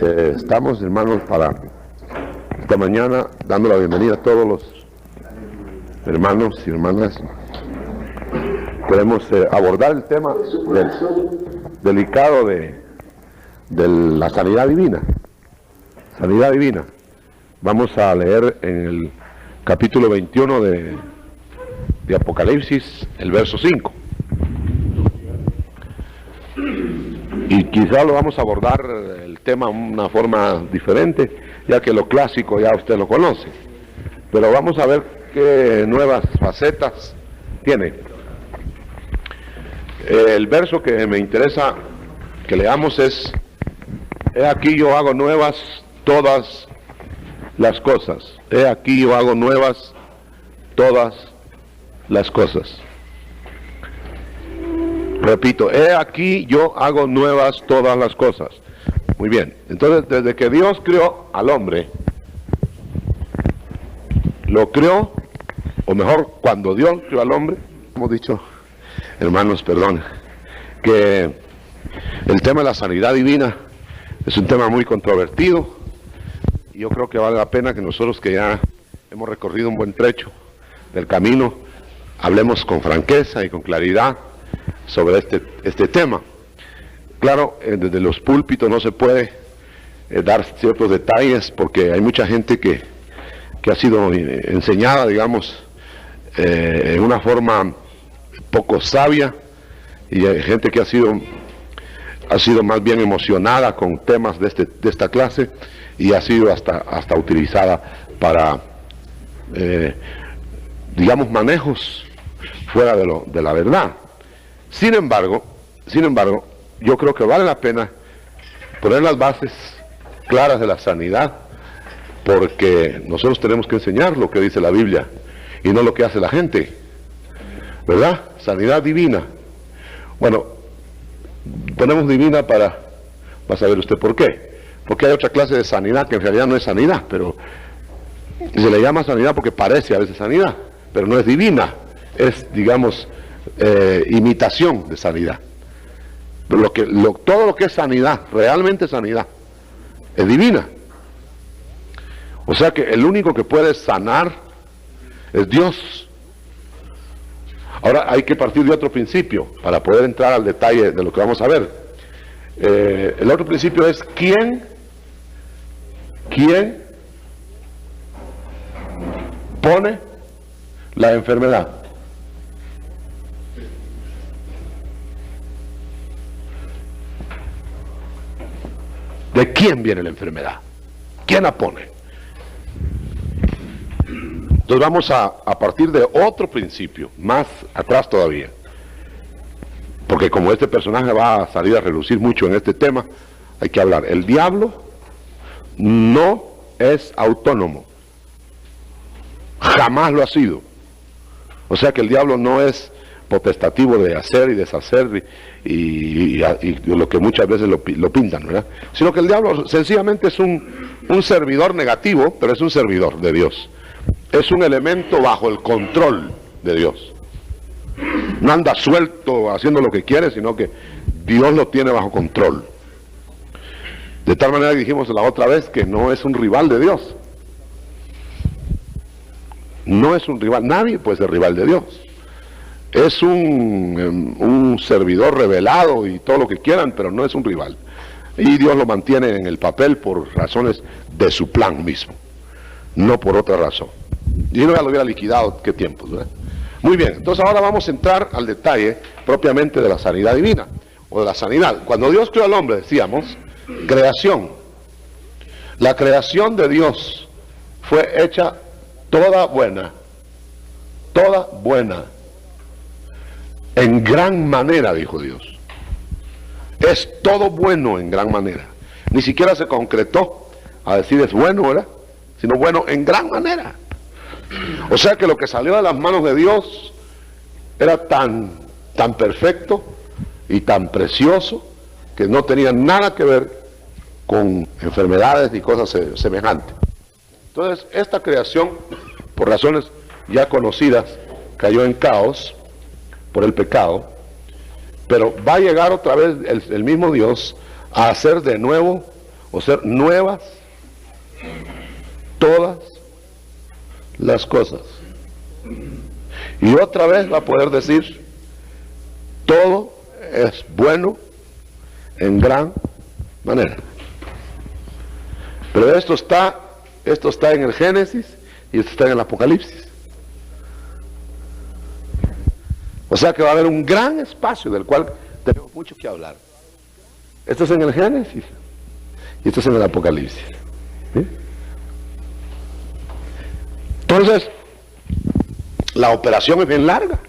Estamos, hermanos, para esta mañana dando la bienvenida a todos los hermanos y hermanas. Queremos abordar el tema delicado de la sanidad divina. Sanidad divina. Vamos a leer en el capítulo 21 de Apocalipsis, el verso 5. Y quizá lo vamos a abordar el tema de una forma diferente, ya que lo clásico ya usted lo conoce. Pero vamos a ver qué nuevas facetas tiene. El verso que me interesa que leamos es: he aquí yo hago nuevas todas las cosas. He aquí yo hago nuevas todas las cosas. Repito, he aquí yo hago nuevas todas las cosas. Muy bien, entonces desde que Dios creó al hombre, lo creó, o mejor, cuando Dios creó al hombre, hemos dicho, hermanos, perdón, que el tema de la sanidad divina es un tema muy controvertido, y yo creo que vale la pena que nosotros, que ya hemos recorrido un buen trecho del camino, hablemos con franqueza y con claridad sobre este tema. Claro, desde los púlpitos no se puede dar ciertos detalles, porque hay mucha gente que ha sido enseñada, digamos, en una forma poco sabia, y hay gente que ha sido más bien emocionada con temas de esta clase, y ha sido hasta utilizada para digamos, manejos fuera de la verdad. Sin embargo, yo creo que vale la pena poner las bases claras de la sanidad, porque nosotros tenemos que enseñar lo que dice la Biblia y no lo que hace la gente, ¿verdad? Sanidad divina. Bueno, ponemos divina para saber usted por qué. Porque hay otra clase de sanidad que en realidad no es sanidad, pero se le llama sanidad porque parece a veces sanidad, pero no es divina, es, digamos, imitación de sanidad. Pero todo lo que es sanidad, realmente sanidad, es divina. O sea que el único que puede sanar es Dios. Ahora hay que partir de otro principio para poder entrar al detalle de lo que vamos a ver. El otro principio es ¿quién pone la enfermedad? ¿De quién viene la enfermedad? ¿Quién la pone? Entonces vamos a partir de otro principio, más atrás todavía. Porque como este personaje va a salir a relucir mucho en este tema, hay que hablar. El diablo no es autónomo. Jamás lo ha sido. O sea que el diablo no es potestativo de hacer y deshacer y lo que muchas veces lo pintan, ¿verdad? Sino que el diablo sencillamente es un servidor negativo, pero es un servidor de Dios. Es un elemento bajo el control de Dios. No anda suelto haciendo lo que quiere, sino que Dios lo tiene bajo control. De tal manera que dijimos la otra vez que no es un rival de Dios. No es un rival, nadie puede ser rival de Dios. Es un servidor revelado y todo lo que quieran, pero no es un rival. Y Dios lo mantiene en el papel por razones de su plan mismo, no por otra razón. Y no ya lo hubiera liquidado, qué tiempos, ¿verdad? Muy bien, entonces ahora vamos a entrar al detalle propiamente de la sanidad divina, o de la sanidad. Cuando Dios creó al hombre, decíamos, creación. La creación de Dios fue hecha toda buena, en gran manera, dijo Dios. Es todo bueno en gran manera. Ni siquiera se concretó a decir es bueno, ¿verdad? Sino bueno en gran manera. O sea que lo que salió de las manos de Dios era tan perfecto y tan precioso que no tenía nada que ver con enfermedades ni cosas semejantes. Entonces, esta creación, por razones ya conocidas, cayó en caos por el pecado, pero va a llegar otra vez el mismo Dios a hacer de nuevo o ser nuevas todas las cosas. Y otra vez va a poder decir, todo es bueno en gran manera. Pero esto está en el Génesis y esto está en el Apocalipsis. O sea que va a haber un gran espacio del cual tenemos mucho que hablar. Esto es en el Génesis y esto es en el Apocalipsis. ¿Sí? Entonces, la operación es bien larga.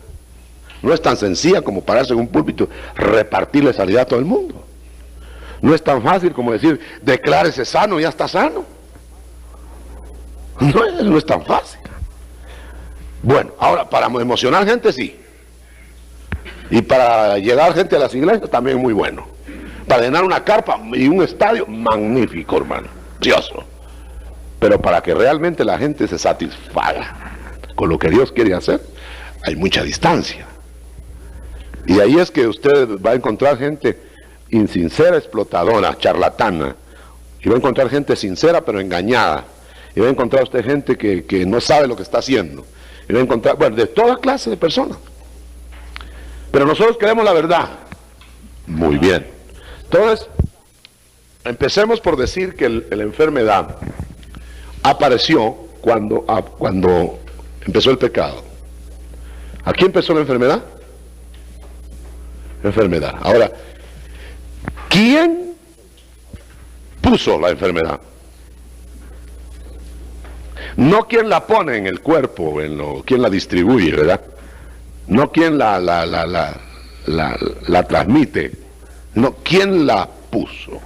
No es tan sencilla como pararse en un púlpito, repartirle sanidad a todo el mundo. No es tan fácil como decir, declárese sano y ya está sano. No es tan fácil. Bueno, ahora, para emocionar gente sí. Y para llegar gente a las iglesias también muy bueno. Para llenar una carpa y un estadio, magnífico, hermano. Precioso. Pero para que realmente la gente se satisfaga con lo que Dios quiere hacer, hay mucha distancia. Y ahí es que usted va a encontrar gente insincera, explotadora, charlatana. Y va a encontrar gente sincera pero engañada. Y va a encontrar usted gente que no sabe lo que está haciendo. Y va a encontrar, bueno, de toda clase de personas. Pero nosotros queremos la verdad. Muy bien. Entonces, empecemos por decir que la enfermedad apareció cuando empezó el pecado. ¿Aquí empezó la enfermedad? Enfermedad. Ahora, ¿quién puso la enfermedad? No quién la pone en el cuerpo, quién la distribuye, ¿verdad? No quién la transmite, no quién la puso.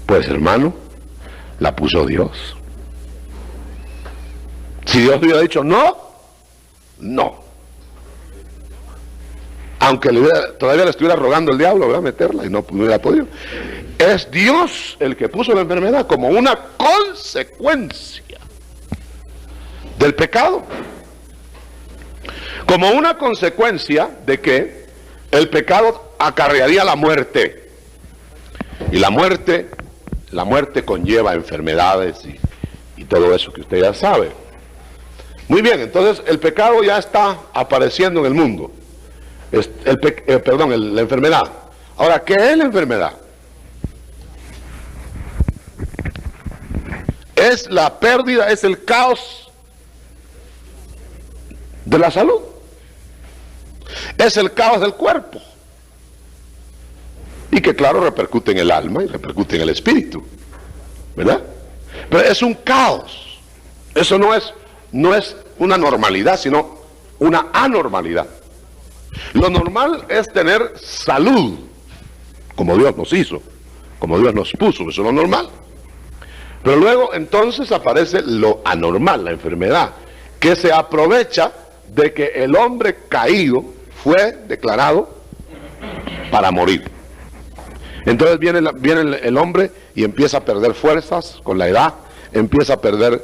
Pues hermano, la puso Dios. Si Dios hubiera dicho no, no. Aunque todavía le estuviera rogando el diablo, ¿verdad? Meterla y no hubiera podido. Es Dios el que puso la enfermedad como una consecuencia del pecado. Como una consecuencia de que el pecado acarrearía la muerte. Y la muerte conlleva enfermedades y todo eso que usted ya sabe. Muy bien, entonces el pecado ya está apareciendo en el mundo. La enfermedad. Ahora, ¿qué es la enfermedad? Es la pérdida, es el caos de la salud. Es el caos del cuerpo. Y que claro repercute en el alma y repercute en el espíritu. ¿Verdad? Pero es un caos. Eso no es una normalidad, sino una anormalidad. Lo normal es tener salud, como Dios nos hizo, como Dios nos puso, eso es lo normal. Pero luego entonces aparece lo anormal, la enfermedad, que se aprovecha de que el hombre caído fue declarado para morir. Entonces viene el hombre y empieza a perder fuerzas con la edad, empieza a perder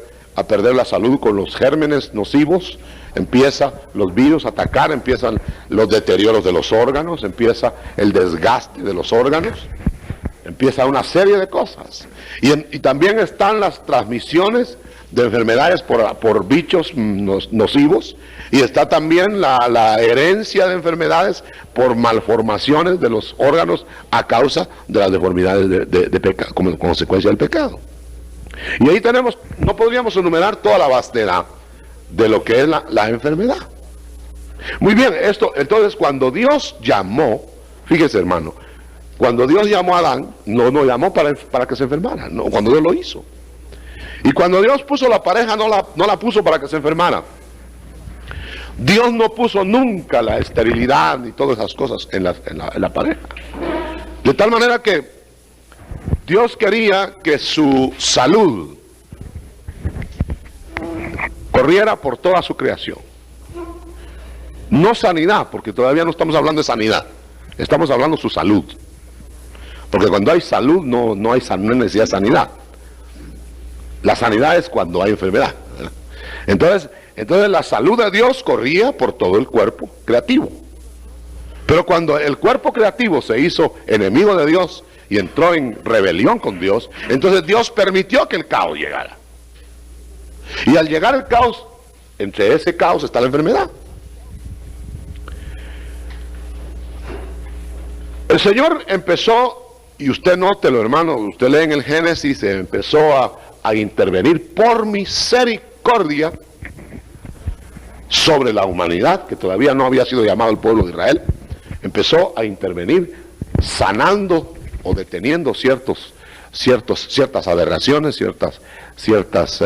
la salud con los gérmenes nocivos, empieza los virus a atacar, empiezan los deterioros de los órganos, empieza el desgaste de los órganos, empieza una serie de cosas. Y también están las transmisiones de enfermedades por bichos nocivos, y está también la herencia de enfermedades por malformaciones de los órganos a causa de las deformidades de pecado, como consecuencia del pecado. Y ahí tenemos, no podríamos enumerar toda la vastedad de lo que es la enfermedad. Muy bien, entonces cuando Dios llamó, fíjese hermano, cuando Dios llamó a Adán, no llamó para que se enfermara, no, cuando Dios lo hizo. Y cuando Dios puso la pareja, no la puso para que se enfermara. Dios no puso nunca la esterilidad ni todas esas cosas en la pareja. De tal manera que Dios quería que su salud corriera por toda su creación. No sanidad, porque todavía no estamos hablando de sanidad. Estamos hablando de su salud. Porque cuando hay salud no hay necesidad de sanidad. La sanidad es cuando hay enfermedad. Entonces la salud de Dios corría por todo el cuerpo creativo. Pero cuando el cuerpo creativo se hizo enemigo de Dios y entró en rebelión con Dios, entonces Dios permitió que el caos llegara. Y al llegar el caos, entre ese caos está la enfermedad. El Señor empezó, y usted nótelo, hermano, usted lee en el Génesis, empezó a intervenir por misericordia sobre la humanidad, que todavía no había sido llamado el pueblo de Israel. Empezó a intervenir sanando o deteniendo ciertas aberraciones, ciertos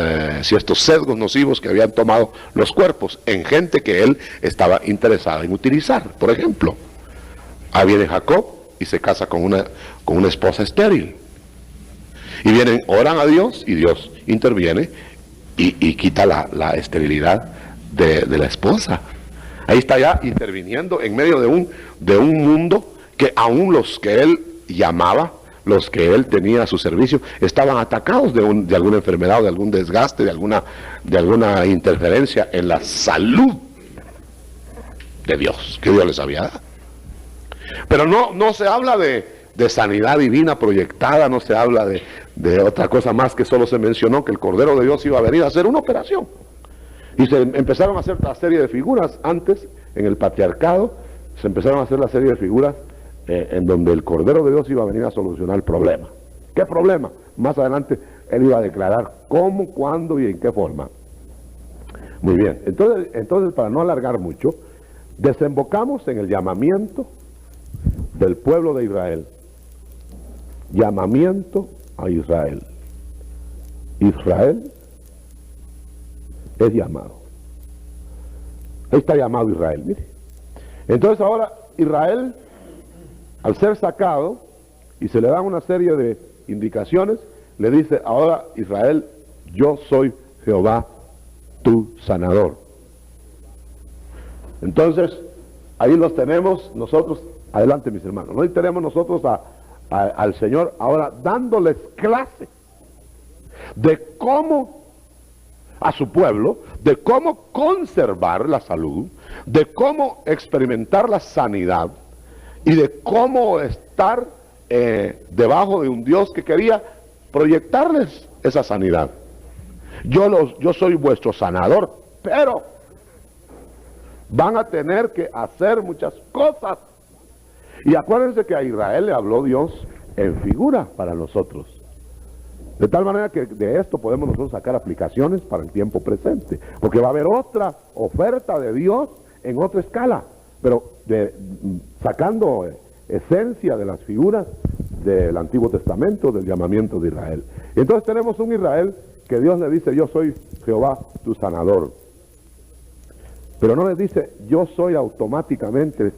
sesgos nocivos que habían tomado los cuerpos en gente que él estaba interesado en utilizar. Por ejemplo, ahí viene Jacob y se casa con una esposa estéril. Y vienen, oran a Dios y Dios interviene y quita la esterilidad de la esposa. Ahí está ya interviniendo en medio de un mundo que aún los que él llamaba, los que él tenía a su servicio, estaban atacados de alguna enfermedad o de algún desgaste, de alguna interferencia en la salud de Dios, que Dios les había dado. Pero no se habla de sanidad divina proyectada, no se habla de otra cosa más, que solo se mencionó que el Cordero de Dios iba a venir a hacer una operación. Y se empezaron a hacer la serie de figuras antes, en el patriarcado, se empezaron a hacer la serie de figuras en donde el Cordero de Dios iba a venir a solucionar el problema. ¿Qué problema? Más adelante él iba a declarar cómo, cuándo y en qué forma. Muy bien, entonces para no alargar mucho, desembocamos en el llamamiento del pueblo de Israel. Llamamiento a Israel. Israel es llamado. Ahí está llamado Israel, mire. Entonces ahora Israel, al ser sacado, y se le dan una serie de indicaciones, le dice, ahora Israel, yo soy Jehová, tu sanador. Entonces, ahí los tenemos nosotros, adelante mis hermanos, ahí tenemos nosotros al Señor ahora dándoles clase de cómo a su pueblo, de cómo conservar la salud, de cómo experimentar la sanidad y de cómo estar debajo de un Dios que quería proyectarles esa sanidad. Yo soy vuestro sanador, pero van a tener que hacer muchas cosas. Y acuérdense que a Israel le habló Dios en figura para nosotros. De tal manera que de esto podemos nosotros sacar aplicaciones para el tiempo presente. Porque va a haber otra oferta de Dios en otra escala, pero sacando esencia de las figuras del Antiguo Testamento, del llamamiento de Israel. Entonces tenemos un Israel que Dios le dice, yo soy Jehová tu sanador. Pero no les dice, yo soy automáticamente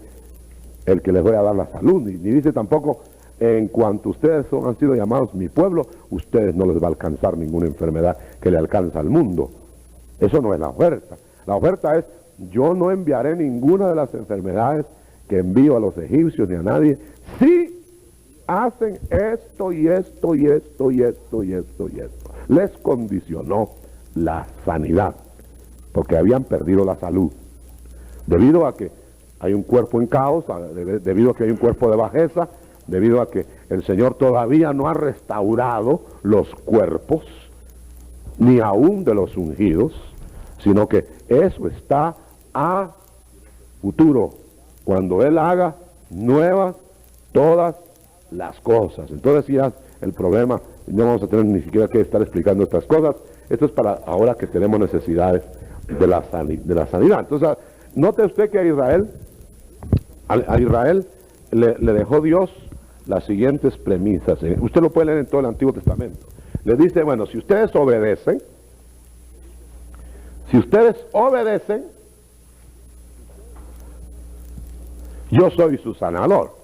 el que les voy a dar la salud, ni dice tampoco, en cuanto ustedes han sido llamados mi pueblo, ustedes no les va a alcanzar ninguna enfermedad que le alcanza al mundo. Eso no es la oferta. La oferta es, yo no enviaré ninguna de las enfermedades que envío a los egipcios ni a nadie, si hacen esto y esto y esto y esto y esto y esto. Les condicionó la sanidad, porque habían perdido la salud. Debido a que hay un cuerpo en caos, debido a que hay un cuerpo de bajeza, debido a que el Señor todavía no ha restaurado los cuerpos, ni aún de los ungidos, sino que eso está a futuro, cuando Él haga nuevas todas las cosas. Entonces ya el problema, no vamos a tener ni siquiera que estar explicando estas cosas. Esto es para ahora que tenemos necesidades de la sanidad. Entonces, note usted que a Israel le dejó Dios las siguientes premisas. Usted lo puede leer en todo el Antiguo Testamento. Le dice, bueno, si ustedes obedecen, yo soy su sanador.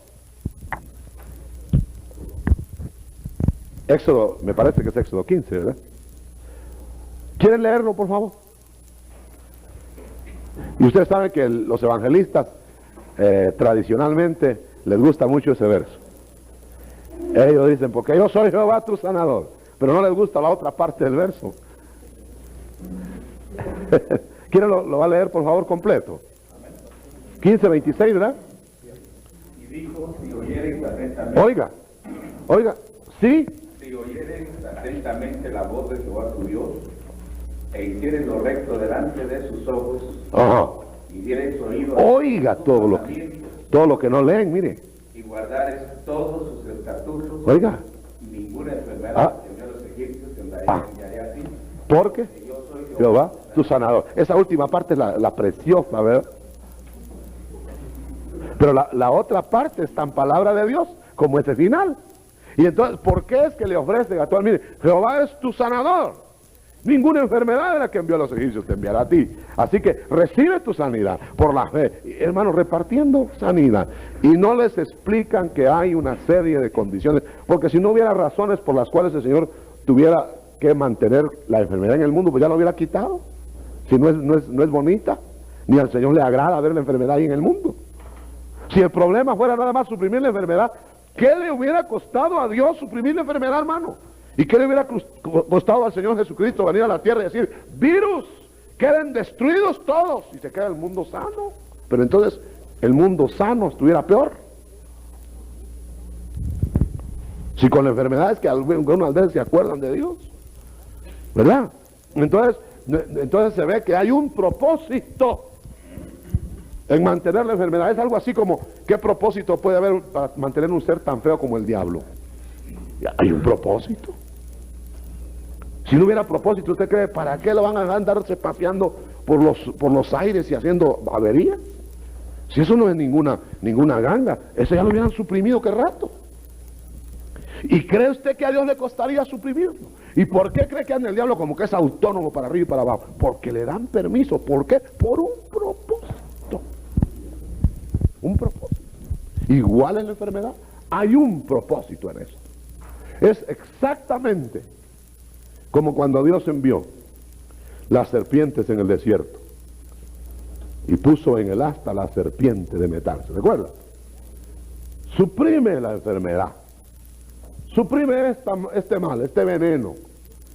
Éxodo, me parece que es Éxodo 15, ¿verdad? ¿Quieren leerlo, por favor? Y ustedes saben que los evangelistas tradicionalmente les gusta mucho ese verso. Ellos dicen, porque yo soy Jehová tu sanador, pero no les gusta la otra parte del verso. ¿Quieren lo va a leer, por favor, completo? 15:26, ¿verdad? Dijo, si oyereis atentamente. Oiga, ¿sí? Si oyereis atentamente la voz de Jehová tu Dios, e hiciereis lo recto delante de sus ojos, Ajá. y diereis oído Oiga sus todo lo que no leen, mire. y guardareis todos sus estatutos, Oiga. ninguna enfermedad que envió a los egipcios que enviaré a ti. ¿Por qué? Que yo soy Jehová, tu sanador. Esa última parte es la preciosa, ¿verdad? Pero la otra parte está en palabra de Dios, como ese final. Y entonces, ¿por qué es que le ofrecen a todos? Mire, Jehová es tu sanador. Ninguna enfermedad de la que envió a los egipcios te enviará a ti. Así que recibe tu sanidad por la fe. Y, hermanos, repartiendo sanidad. Y no les explican que hay una serie de condiciones. Porque si no hubiera razones por las cuales el Señor tuviera que mantener la enfermedad en el mundo, pues ya lo hubiera quitado. Si no es bonita, ni al Señor le agrada ver la enfermedad ahí en el mundo. Si el problema fuera nada más suprimir la enfermedad, ¿qué le hubiera costado a Dios suprimir la enfermedad, hermano? ¿Y qué le hubiera costado al Señor Jesucristo venir a la tierra y decir, virus, queden destruidos todos y se queda el mundo sano? Pero entonces el mundo sano estuviera peor. Si con enfermedades que algunas veces se acuerdan de Dios, ¿verdad? Entonces se ve que hay un propósito en mantener la enfermedad. Es algo así como, ¿qué propósito puede haber para mantener un ser tan feo como el diablo? Hay un propósito. Si no hubiera propósito, ¿usted cree para qué lo van a andarse paseando por los aires y haciendo avería? Si eso no es ninguna ganga, eso ya lo hubieran suprimido qué rato. ¿Y cree usted que a Dios le costaría suprimirlo? ¿Y por qué cree que anda el diablo como que es autónomo para arriba y para abajo? Porque le dan permiso. ¿Por qué? Por un propósito. Un propósito. Igual en la enfermedad, hay un propósito en eso. Es exactamente como cuando Dios envió las serpientes en el desierto y puso en el asta la serpiente de metal. ¿Se recuerda? Suprime la enfermedad. Suprime este mal, este veneno.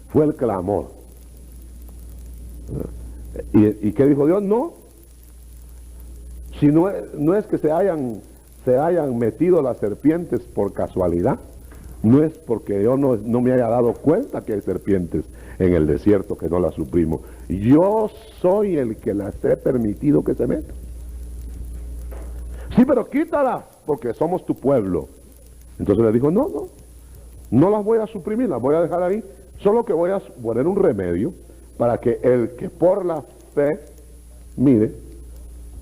Fue el clamor. ¿Y qué dijo Dios? No. Si no es que se hayan metido las serpientes por casualidad, no es porque yo no me haya dado cuenta que hay serpientes en el desierto que no las suprimo. Yo soy el que las he permitido que se metan. Sí, pero quítalas porque somos tu pueblo. Entonces le dijo, no las voy a suprimir, las voy a dejar ahí, solo que voy a poner un remedio para que el que por la fe, mire,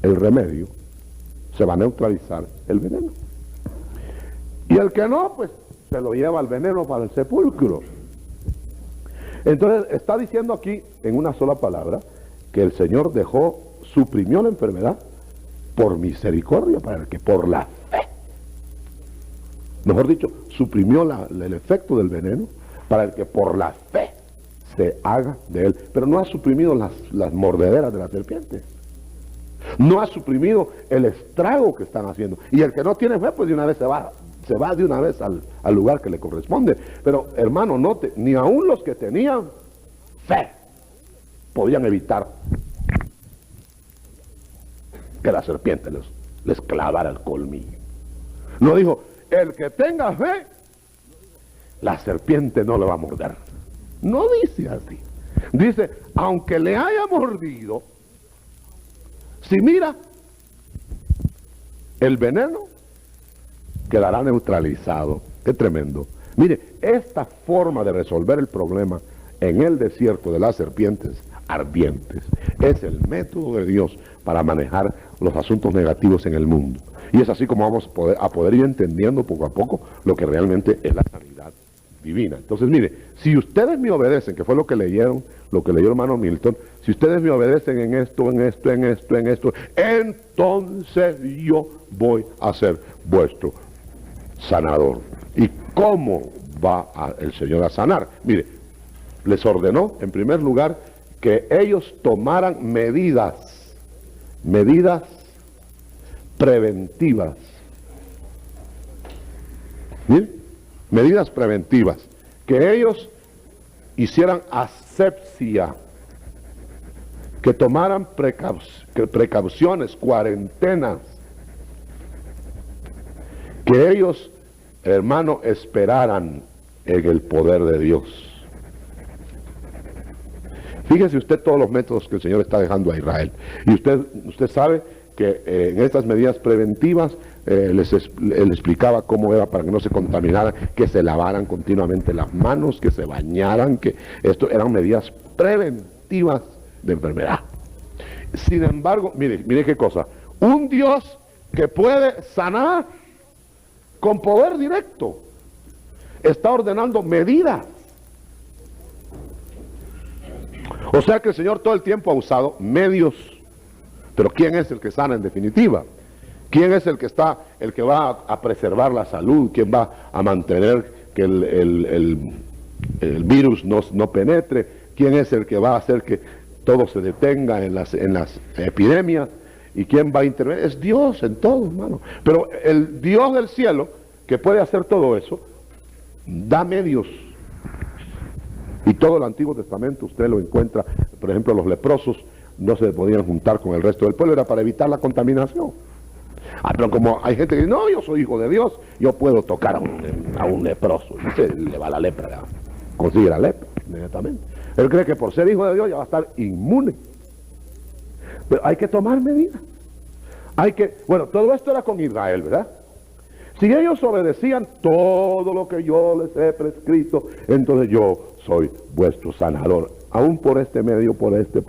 el remedio, se va a neutralizar el veneno. Y el que no, pues se lo lleva el veneno para el sepulcro. Entonces está diciendo aquí en una sola palabra que el Señor suprimió la enfermedad por misericordia para el que por la fe, mejor dicho, suprimió el efecto del veneno para el que por la fe se haga de él. Pero no ha suprimido las mordederas de la serpiente. No ha suprimido el estrago que están haciendo. Y el que no tiene fe, pues de una vez se va de una vez al lugar que le corresponde. Pero hermano, ni aún los que tenían fe podían evitar que la serpiente les clavara el colmillo. No dijo, el que tenga fe, la serpiente no le va a morder. No dice así. Dice, aunque le haya mordido, si mira, el veneno quedará neutralizado. Qué tremendo. Mire, esta forma de resolver el problema en el desierto de las serpientes ardientes es el método de Dios para manejar los asuntos negativos en el mundo. Y es así como vamos a poder ir entendiendo poco a poco lo que realmente es la sanidad divina. Entonces, mire, si ustedes me obedecen, que fue lo que leyó hermano Milton, si ustedes me obedecen en esto, entonces yo voy a ser vuestro sanador. ¿Y cómo va el Señor a sanar? Mire, les ordenó, en primer lugar, que ellos tomaran medidas preventivas. ¿Bien? Medidas preventivas. Que ellos hicieran asepsia, que tomaran precauciones, cuarentenas, que ellos, hermano, esperaran en el poder de Dios. Fíjese usted todos los métodos que el Señor está dejando a Israel. Y usted sabe que en estas medidas preventivas él explicaba cómo era para que no se contaminaran, que se lavaran continuamente las manos, que se bañaran, que esto eran medidas preventivas de enfermedad. Sin embargo, mire qué cosa, un Dios que puede sanar con poder directo está ordenando medidas. O sea que el Señor todo el tiempo ha usado medios. Pero ¿quién es el que sana en definitiva? ¿Quién es el que va a preservar la salud? ¿Quién va a mantener que el virus no penetre? ¿Quién es el que va a hacer que todo se detenga en las epidemias? ¿Y quién va a intervenir? Es Dios en todo, hermano. Pero el Dios del cielo, que puede hacer todo eso, da medios. Y todo el Antiguo Testamento usted lo encuentra. Por ejemplo, los leprosos no se podían juntar con el resto del pueblo, era para evitar la contaminación. Pero como hay gente que dice, no, yo soy hijo de Dios, yo puedo tocar a un leproso, y se le va la lepra, consigue la lepra inmediatamente. Él cree que por ser hijo de Dios ya va a estar inmune. Pero hay que tomar medidas. Bueno, todo esto era con Israel, ¿verdad? Si ellos obedecían todo lo que yo les he prescrito, entonces yo soy vuestro sanador, aún por este medio, por este.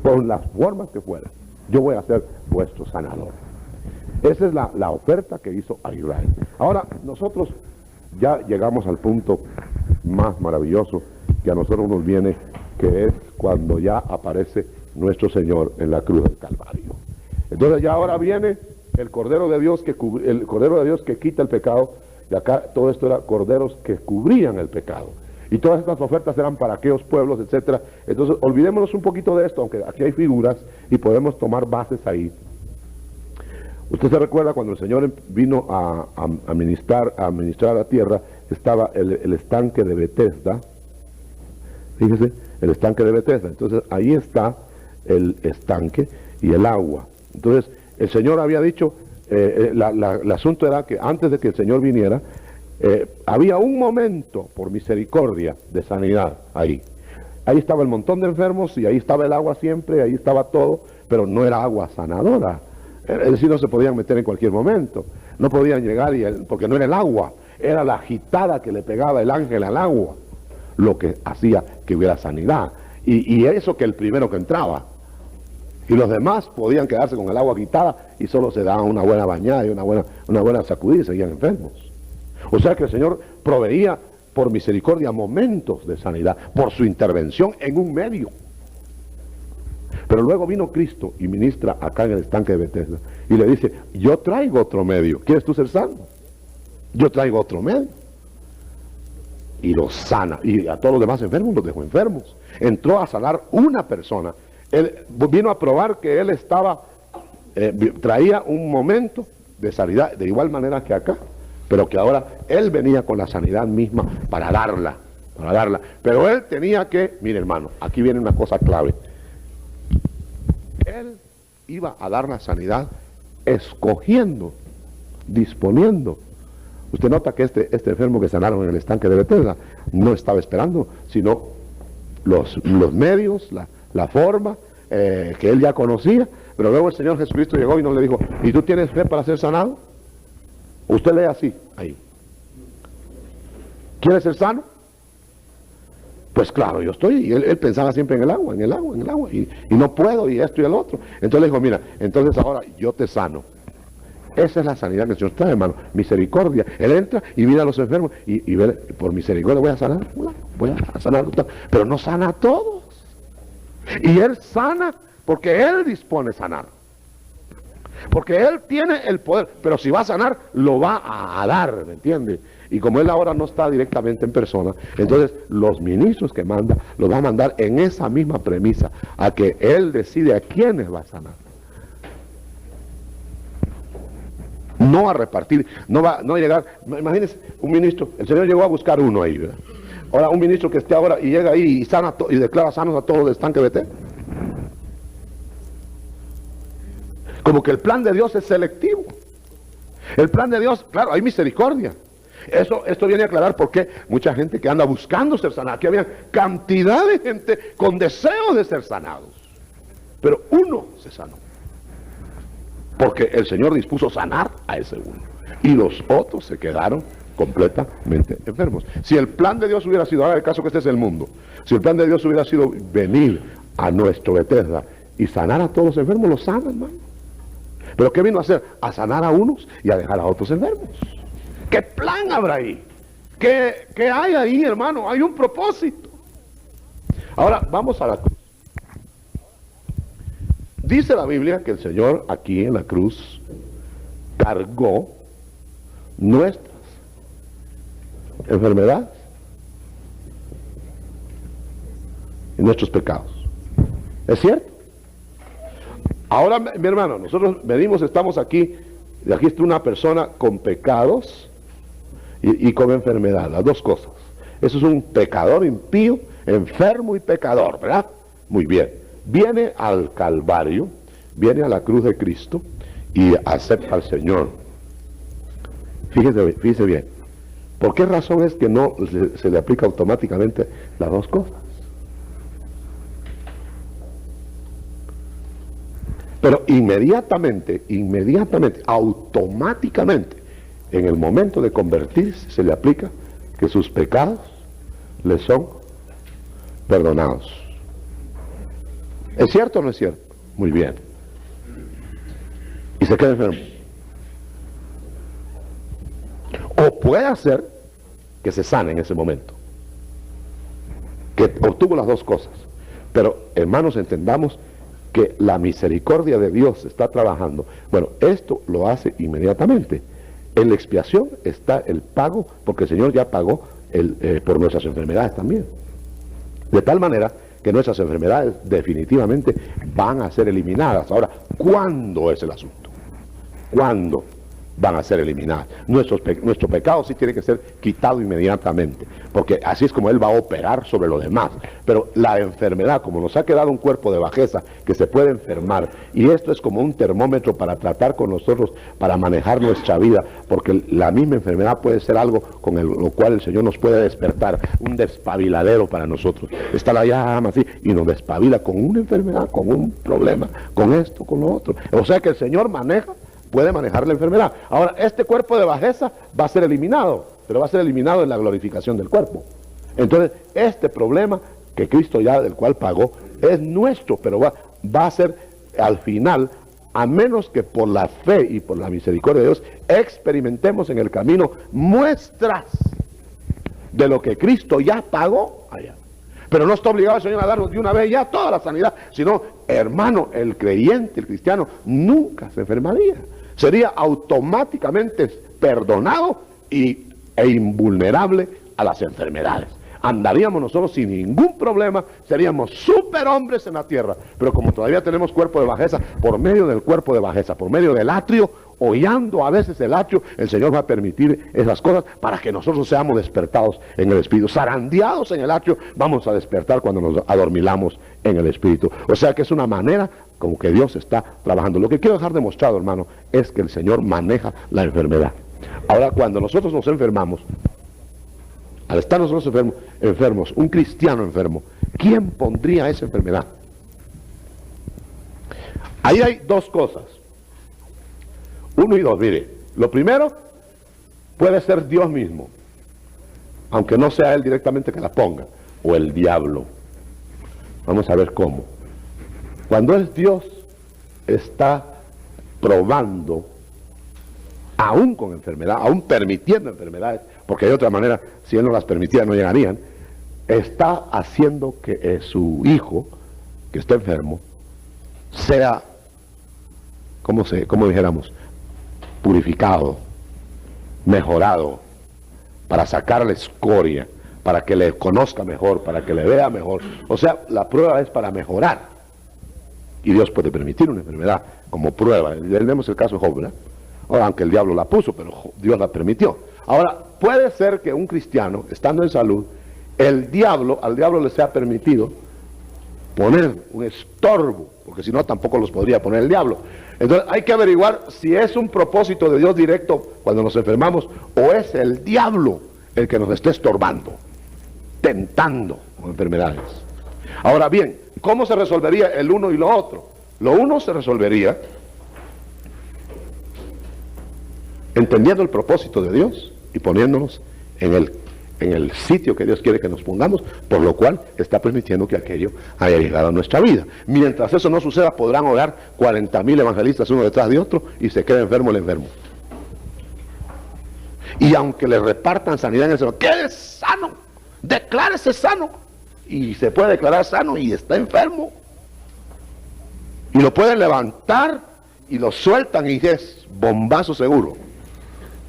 Por las formas que fueran, yo voy a ser vuestro sanador. Esa es la oferta que hizo a Israel. Ahora, nosotros ya llegamos al punto más maravilloso que a nosotros nos viene, que es cuando ya aparece nuestro Señor en la cruz del Calvario. Entonces ya ahora viene el Cordero de Dios que quita el pecado. Y acá todo esto era corderos que cubrían el pecado. Y todas estas ofertas eran para aquellos pueblos, etcétera. Entonces, olvidémonos un poquito de esto, aunque aquí hay figuras y podemos tomar bases ahí. Usted se recuerda cuando el Señor vino a ministrar a la tierra, estaba el estanque de Betesda. Fíjese, el estanque de Betesda. Entonces, ahí está el estanque y el agua. Entonces, el Señor había dicho, el asunto era que antes de que el Señor viniera, había un momento, por misericordia, de sanidad ahí. Ahí estaba el montón de enfermos y ahí estaba el agua siempre, ahí estaba todo, pero no era agua sanadora. Es decir, no se podían meter en cualquier momento. No podían llegar porque no era el agua, era la agitada que le pegaba el ángel al agua lo que hacía que hubiera sanidad. Y eso que el primero que entraba. Y los demás podían quedarse con el agua quitada y solo se daban una buena bañada y una buena sacudida y seguían enfermos. O sea que el Señor proveía por misericordia momentos de sanidad, por su intervención en un medio. Pero luego vino Cristo y ministra acá en el estanque de Betesda y le dice, yo traigo otro medio. ¿Quieres tú ser sano? Yo traigo otro medio. Y los sana. Y a todos los demás enfermos los dejó enfermos. Entró a sanar una persona. Él vino a probar que él traía un momento de sanidad, de igual manera que acá, pero que ahora él venía con la sanidad misma para darla. Pero él tenía que, mire hermano, aquí viene una cosa clave. Él iba a dar la sanidad escogiendo, disponiendo. Usted nota que este enfermo que sanaron en el estanque de Betesda no estaba esperando, sino los medios, la forma que él ya conocía. Pero luego el Señor Jesucristo llegó y no le dijo, ¿y tú tienes fe para ser sanado? Usted lee así, ahí. ¿Quieres ser sano? Pues claro, yo estoy. Y él pensaba siempre en el agua. Y no puedo, y esto y el otro. Entonces le dijo, mira, entonces ahora yo te sano. Esa es la sanidad que el Señor trae, hermano. Misericordia. Él entra y mira a los enfermos y ve, por misericordia voy a sanar. Pero no sana a todos. Y Él sana porque Él dispone sanar. Porque Él tiene el poder. Pero si va a sanar, lo va a dar, ¿me entiende? Y como Él ahora no está directamente en persona, entonces los ministros que manda, los va a mandar en esa misma premisa, a que Él decide a quiénes va a sanar. No a repartir, no a llegar. Imagínense, un ministro, el Señor llegó a buscar uno ahí, ¿verdad? Ahora un ministro que esté ahora y llega ahí y sana y declara sanos a todos del estanque de Betesda. Como que el plan de Dios es selectivo. El plan de Dios, claro, hay misericordia. Esto viene a aclarar por qué mucha gente que anda buscando ser sanada. Aquí había cantidad de gente con deseo de ser sanados. Pero uno se sanó. Porque el Señor dispuso sanar a ese uno. Y los otros se quedaron completamente enfermos. Si el plan de Dios hubiera sido, ahora el caso que este es el mundo, si el plan de Dios hubiera sido venir a nuestro Bethesda y sanar a todos los enfermos, los sana, hermano. Pero ¿qué vino a hacer? A sanar a unos y a dejar a otros enfermos. ¿Qué plan habrá ahí? ¿Qué hay ahí, hermano? Hay un propósito. Ahora, vamos a la cruz. Dice la Biblia que el Señor aquí en la cruz cargó nuestras enfermedades y nuestros pecados. ¿Es cierto? Ahora, mi hermano, nosotros venimos, estamos aquí, y aquí está una persona con pecados y con enfermedad, las dos cosas. Eso es un pecador impío, enfermo y pecador, ¿verdad? Muy bien. Viene al Calvario, viene a la cruz de Cristo y acepta al Señor. Fíjese bien. ¿Por qué razón es que no se le aplica automáticamente las dos cosas? Pero inmediatamente, automáticamente, en el momento de convertirse, se le aplica que sus pecados le son perdonados. ¿Es cierto o no es cierto? Muy bien. Y se queda enfermo. O puede ser que se sane en ese momento, que obtuvo las dos cosas. Pero, hermanos, entendamos que la misericordia de Dios está trabajando. Bueno, esto lo hace inmediatamente. En la expiación está el pago, porque el Señor ya pagó por nuestras enfermedades también. De tal manera que nuestras enfermedades definitivamente van a ser eliminadas. Ahora, ¿cuándo es el asunto? ¿Cuándo van a ser eliminadas? Nuestro pecado sí tiene que ser quitado inmediatamente, porque así es como Él va a operar sobre lo demás. Pero la enfermedad, como nos ha quedado un cuerpo de bajeza que se puede enfermar, y esto es como un termómetro para tratar con nosotros, para manejar nuestra vida, porque la misma enfermedad puede ser algo con lo cual el Señor nos puede despertar, un despabiladero para nosotros. Está la llama así y nos despabila con una enfermedad, con un problema, con esto, con lo otro. O sea que el Señor puede manejar la enfermedad. Ahora, este cuerpo de bajeza va a ser eliminado, pero va a ser eliminado en la glorificación del cuerpo. Entonces, este problema que Cristo ya del cual pagó es nuestro, pero va a ser al final, a menos que por la fe y por la misericordia de Dios experimentemos en el camino muestras de lo que Cristo ya pagó allá. Pero no está obligado el Señor a darnos de una vez ya toda la sanidad, sino, hermano, el creyente, el cristiano, nunca se enfermaría. Sería automáticamente perdonado e invulnerable a las enfermedades. Andaríamos nosotros sin ningún problema, seríamos superhombres en la tierra. Pero como todavía tenemos cuerpo de bajeza, por medio del cuerpo de bajeza, por medio del atrio, hollando a veces el atrio, el Señor va a permitir esas cosas para que nosotros seamos despertados en el Espíritu. Zarandeados en el atrio, vamos a despertar cuando nos adormilamos en el Espíritu. O sea que es una manera como que Dios está trabajando. Lo que quiero dejar demostrado, hermano, es que el Señor maneja la enfermedad. Ahora, cuando nosotros nos enfermamos, al estar nosotros enfermos, un cristiano enfermo, ¿quién pondría esa enfermedad? Ahí hay dos cosas. 1 y 2, mire. Lo primero, puede ser Dios mismo, aunque no sea Él directamente que la ponga, o el diablo. Vamos a ver cómo. Cuando es Dios, está probando, aún con enfermedad, aún permitiendo enfermedades, porque de otra manera, si Él no las permitiera, no llegarían, está haciendo que su hijo, que está enfermo, sea, como dijéramos, purificado, mejorado, para sacar la escoria, para que le conozca mejor, para que le vea mejor. O sea, la prueba es para mejorar. Y Dios puede permitir una enfermedad como prueba. Vemos el caso de Job, ¿verdad? Ahora, aunque el diablo la puso, pero Dios la permitió. Ahora, puede ser que un cristiano, estando en salud, al diablo le sea permitido poner un estorbo, porque si no tampoco los podría poner el diablo. Entonces hay que averiguar si es un propósito de Dios directo cuando nos enfermamos, o es el diablo el que nos está estorbando, tentando con enfermedades. Ahora bien, ¿cómo se resolvería el uno y lo otro? Lo uno se resolvería entendiendo el propósito de Dios y poniéndonos en el sitio que Dios quiere que nos pongamos, por lo cual está permitiendo que aquello haya llegado a nuestra vida. Mientras eso no suceda, podrán orar 40,000 evangelistas uno detrás de otro y se queda enfermo el enfermo. Y aunque le repartan sanidad en el Señor, quede sano, declárese sano, y se puede declarar sano y está enfermo, y lo pueden levantar y lo sueltan y es bombazo seguro,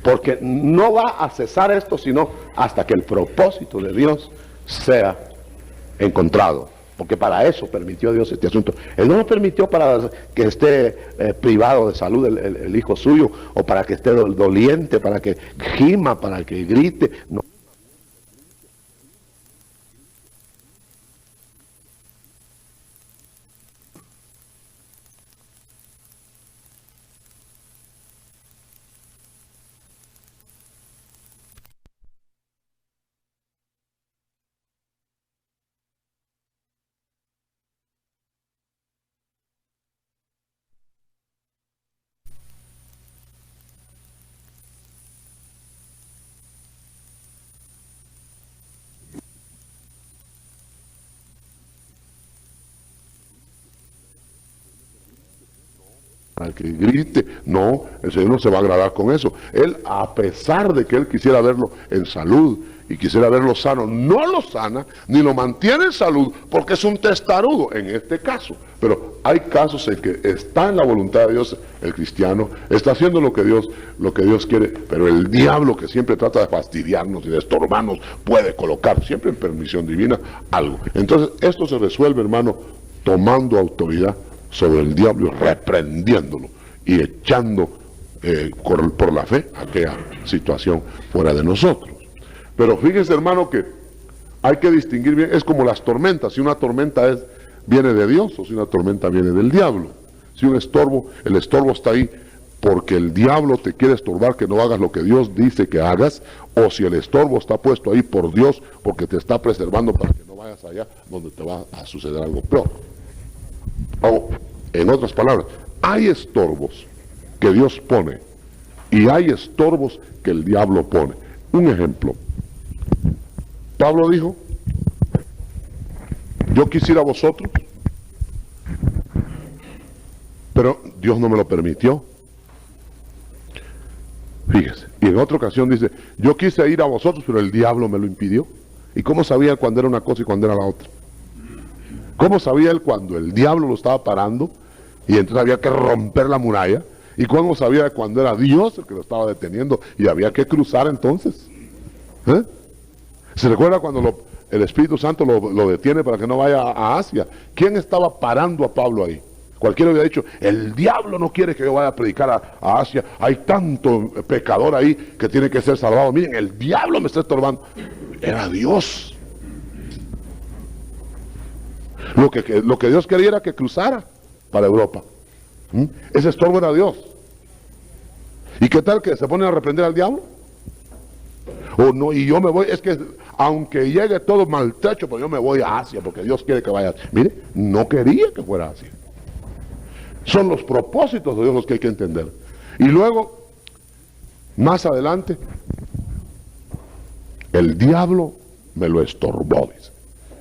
porque no va a cesar esto sino hasta que el propósito de Dios sea encontrado, porque para eso permitió Dios este asunto. Él no lo permitió para que esté privado de salud el hijo suyo, o para que esté doliente, para que gima, para que grite, no. Al que grite, no, el Señor no se va a agradar con eso. Él, a pesar de que Él quisiera verlo en salud y quisiera verlo sano, no lo sana ni lo mantiene en salud, porque es un testarudo en este caso. Pero hay casos en que está en la voluntad de Dios el cristiano, está haciendo lo que Dios quiere, pero el diablo, que siempre trata de fastidiarnos y de estorbarnos, puede colocar siempre en permisión divina algo. Entonces esto se resuelve, hermano, tomando autoridad sobre el diablo, reprendiéndolo y echando por la fe aquella situación fuera de nosotros. Pero fíjense, hermano, que hay que distinguir bien, es como las tormentas, si una tormenta viene de Dios o si una tormenta viene del diablo. Si un estorbo, el estorbo está ahí porque el diablo te quiere estorbar que no hagas lo que Dios dice que hagas, o si el estorbo está puesto ahí por Dios porque te está preservando para que no vayas allá donde te va a suceder algo peor. O, en otras palabras, hay estorbos que Dios pone y hay estorbos que el diablo pone. Un ejemplo, Pablo dijo, yo quisiera a vosotros, pero Dios no me lo permitió. Fíjese, y en otra ocasión dice, yo quise ir a vosotros, pero el diablo me lo impidió. ¿Y cómo sabía él cuando era una cosa y cuando era la otra? ¿Cómo sabía él cuando el diablo lo estaba parando y entonces había que romper la muralla? ¿Y cómo sabía cuando era Dios el que lo estaba deteniendo y había que cruzar entonces? ¿Se recuerda cuando el Espíritu Santo lo detiene para que no vaya a Asia? ¿Quién estaba parando a Pablo ahí? Cualquiera hubiera dicho, el diablo no quiere que yo vaya a predicar a Asia, hay tanto pecador ahí que tiene que ser salvado. Miren, el diablo me está estorbando. Era Dios. Lo que Dios quería era que cruzara para Europa. Ese estorbo era Dios. ¿Y qué tal que se ponen a reprender al diablo? O no, y yo me voy, es que aunque llegue todo maltrecho, pues yo me voy a Asia porque Dios quiere que vaya. Mire, no quería que fuera a Asia. Son los propósitos de Dios los que hay que entender. Y luego, más adelante, el diablo me lo estorbó, dice.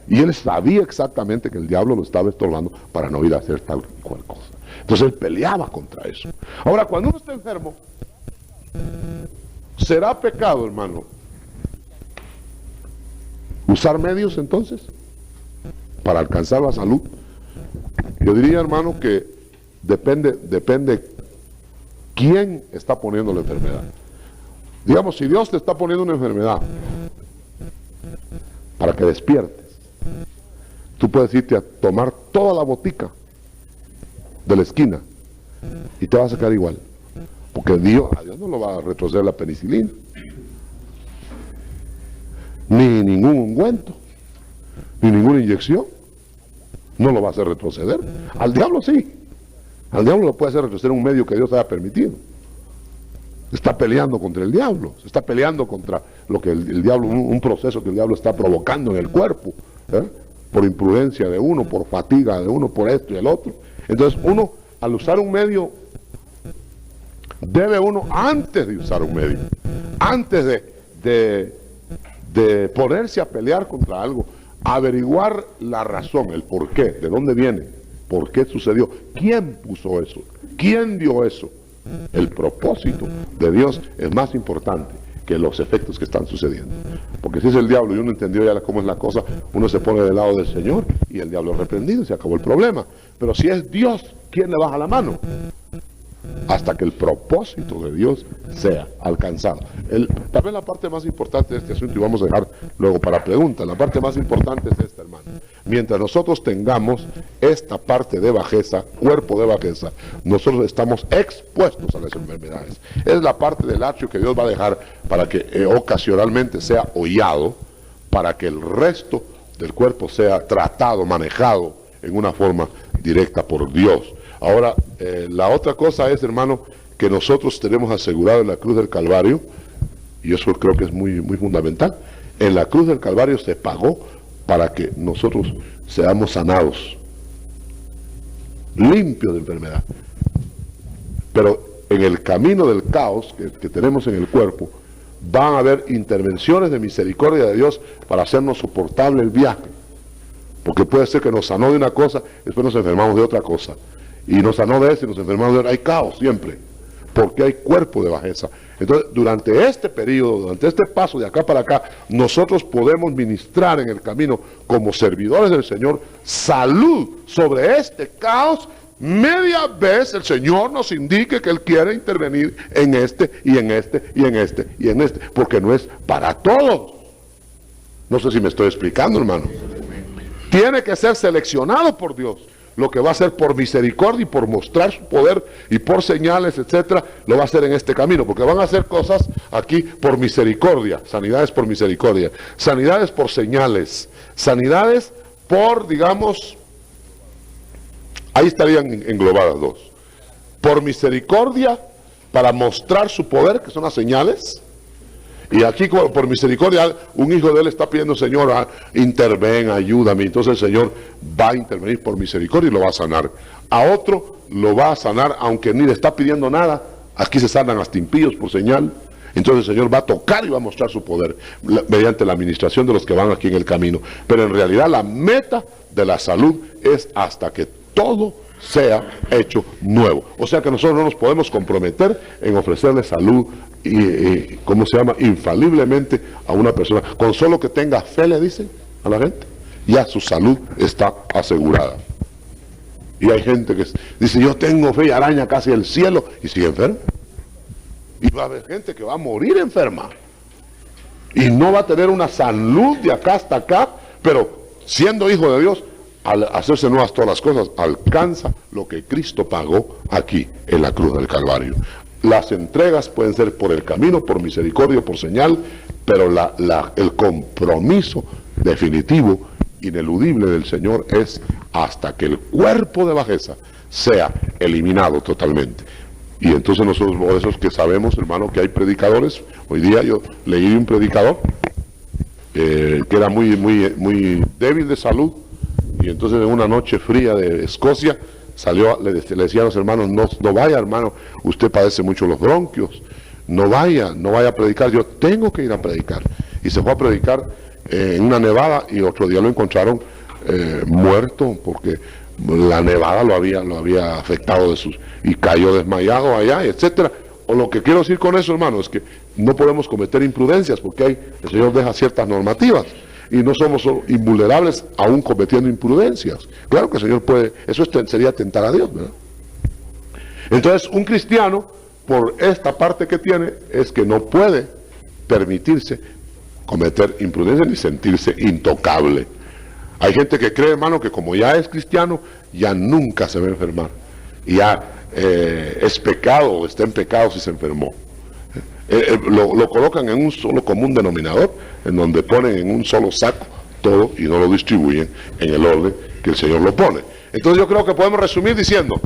Y él sabía exactamente que el diablo lo estaba estorbando para no ir a hacer tal y cual cosa. Entonces él peleaba contra eso. Ahora, cuando uno está enfermo, ¿será pecado, hermano, usar medios entonces para alcanzar la salud? Yo diría, hermano, que depende quién está poniendo la enfermedad. Digamos, si Dios te está poniendo una enfermedad para que despiertes, tú puedes irte a tomar toda la botica de la esquina y te vas a quedar igual, porque a Dios no lo va a retroceder la penicilina, ni ningún ungüento, ni ninguna inyección. no lo va a hacer retroceder. Al diablo sí. Al diablo lo puede hacer retroceder un medio que Dios haya permitido. Está peleando contra el diablo, se está peleando contra lo que el diablo, un proceso que el diablo está provocando en el cuerpo, por imprudencia de uno, por fatiga de uno, por esto y el otro. Entonces uno, al usar un medio, debe uno, antes de usar un medio, antes de ponerse a pelear contra algo, averiguar la razón, el por qué, de dónde viene, por qué sucedió, quién puso eso, quién dio eso. El propósito de Dios es más importante que los efectos que están sucediendo. Porque si es el diablo y uno entendió ya cómo es la cosa, uno se pone del lado del Señor y el diablo es reprendido y se acabó el problema. Pero si es Dios, ¿quién le baja la mano? Hasta que el propósito de Dios sea alcanzado. Tal vez la parte más importante de este asunto, y vamos a dejar luego para preguntas, la parte más importante es esta, hermano. Mientras nosotros tengamos esta parte de bajeza, cuerpo de bajeza, nosotros estamos expuestos a las enfermedades. Es la parte del atrio que Dios va a dejar para que ocasionalmente sea hollado, para que el resto del cuerpo sea tratado, manejado en una forma directa por Dios. Ahora, la otra cosa es, hermano, que nosotros tenemos asegurado en la cruz del Calvario, y eso creo que es muy, muy fundamental. En la cruz del Calvario se pagó para que nosotros seamos sanados, limpios de enfermedad. Pero en el camino del caos que tenemos en el cuerpo, van a haber intervenciones de misericordia de Dios para hacernos soportable el viaje. Porque puede ser que nos sanó de una cosa, después nos enfermamos de otra cosa. Y nos sanó de eso y nos enfermamos de otra. Hay caos siempre, porque hay cuerpo de bajeza. Entonces, durante este periodo, durante este paso de acá para acá, nosotros podemos ministrar en el camino como servidores del Señor salud sobre este caos. Media vez el Señor nos indique que Él quiere intervenir en este y en este y en este y en este, porque no es para todos. No sé si me estoy explicando, hermano. Tiene que ser seleccionado por Dios. Lo que va a hacer por misericordia y por mostrar su poder y por señales, etcétera, lo va a hacer en este camino, porque van a hacer cosas aquí por misericordia, sanidades por misericordia, sanidades por señales, sanidades por, digamos, ahí estarían englobadas dos, por misericordia para mostrar su poder, que son las señales. Y aquí por misericordia un hijo de él está pidiendo: Señor, interven, ayúdame. Entonces el Señor va a intervenir por misericordia y lo va a sanar. A otro lo va a sanar aunque ni le está pidiendo nada. Aquí se sanan hasta impíos por señal. Entonces el Señor va a tocar y va a mostrar su poder mediante la administración de los que van aquí en el camino. Pero en realidad la meta de la salud es hasta que todo sea hecho nuevo. O sea que nosotros no nos podemos comprometer en ofrecerle salud y ¿cómo se llama? Infaliblemente a una persona. Con solo que tenga fe, le dicen a la gente, ya su salud está asegurada. Y hay gente que dice: yo tengo fe y araña casi el cielo, y sigue enfermo. Y va a haber gente que va a morir enferma y no va a tener una salud de acá hasta acá, pero siendo hijo de Dios, al hacerse nuevas todas las cosas, alcanza lo que Cristo pagó aquí en la cruz del Calvario. Las entregas pueden ser por el camino, por misericordia, por señal, pero el compromiso definitivo, ineludible del Señor es hasta que el cuerpo de bajeza sea eliminado totalmente. Y entonces nosotros, por eso es que sabemos, hermano, que hay predicadores. Hoy día yo leí un predicador que era muy débil de salud, y entonces en una noche fría de Escocia salió, le decía a los hermanos: no vaya, hermano, usted padece mucho los bronquios, no vaya a predicar. Yo tengo que ir a predicar. Y se fue a predicar en una nevada, y otro día lo encontraron muerto, porque la nevada lo había afectado y cayó desmayado allá, etcétera. O lo que quiero decir con eso, hermano, es que no podemos cometer imprudencias, porque el Señor deja ciertas normativas. Y no somos invulnerables aún cometiendo imprudencias. Claro que el Señor puede, eso sería tentar a Dios, ¿verdad? Entonces un cristiano, por esta parte que tiene, es que no puede permitirse cometer imprudencia ni sentirse intocable. Hay gente que cree, hermano, que como ya es cristiano, ya nunca se va a enfermar. Y ya es pecado o está en pecado si se enfermó. Lo colocan en un solo común denominador, en donde ponen en un solo saco todo y no lo distribuyen en el orden que el Señor lo pone. Entonces yo creo que podemos resumir diciendo,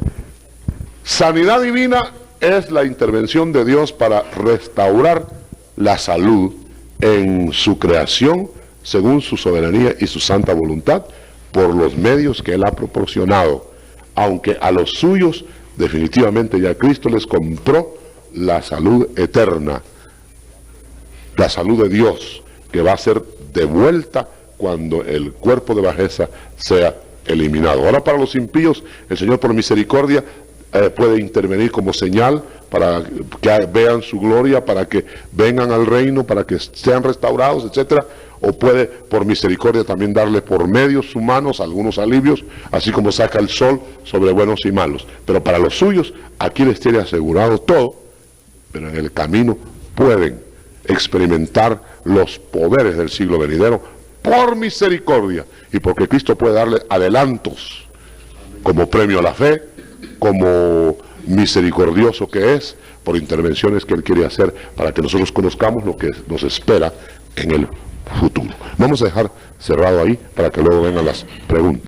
sanidad divina es la intervención de Dios para restaurar la salud en su creación, según su soberanía y su santa voluntad, por los medios que Él ha proporcionado, aunque a los suyos definitivamente ya Cristo les compró la salud eterna, la salud de Dios, que va a ser devuelta cuando el cuerpo de bajeza sea eliminado. Ahora, para los impíos, el Señor por misericordia puede intervenir como señal para que vean su gloria, para que vengan al reino, para que sean restaurados, etcétera. O puede por misericordia también darle por medios humanos algunos alivios, así como saca el sol sobre buenos y malos. Pero para los suyos, aquí les tiene asegurado todo, pero en el camino pueden experimentar los poderes del siglo venidero por misericordia y porque Cristo puede darle adelantos como premio a la fe, como misericordioso que es, por intervenciones que Él quiere hacer para que nosotros conozcamos lo que nos espera en el futuro. Vamos a dejar cerrado ahí para que luego vengan las preguntas.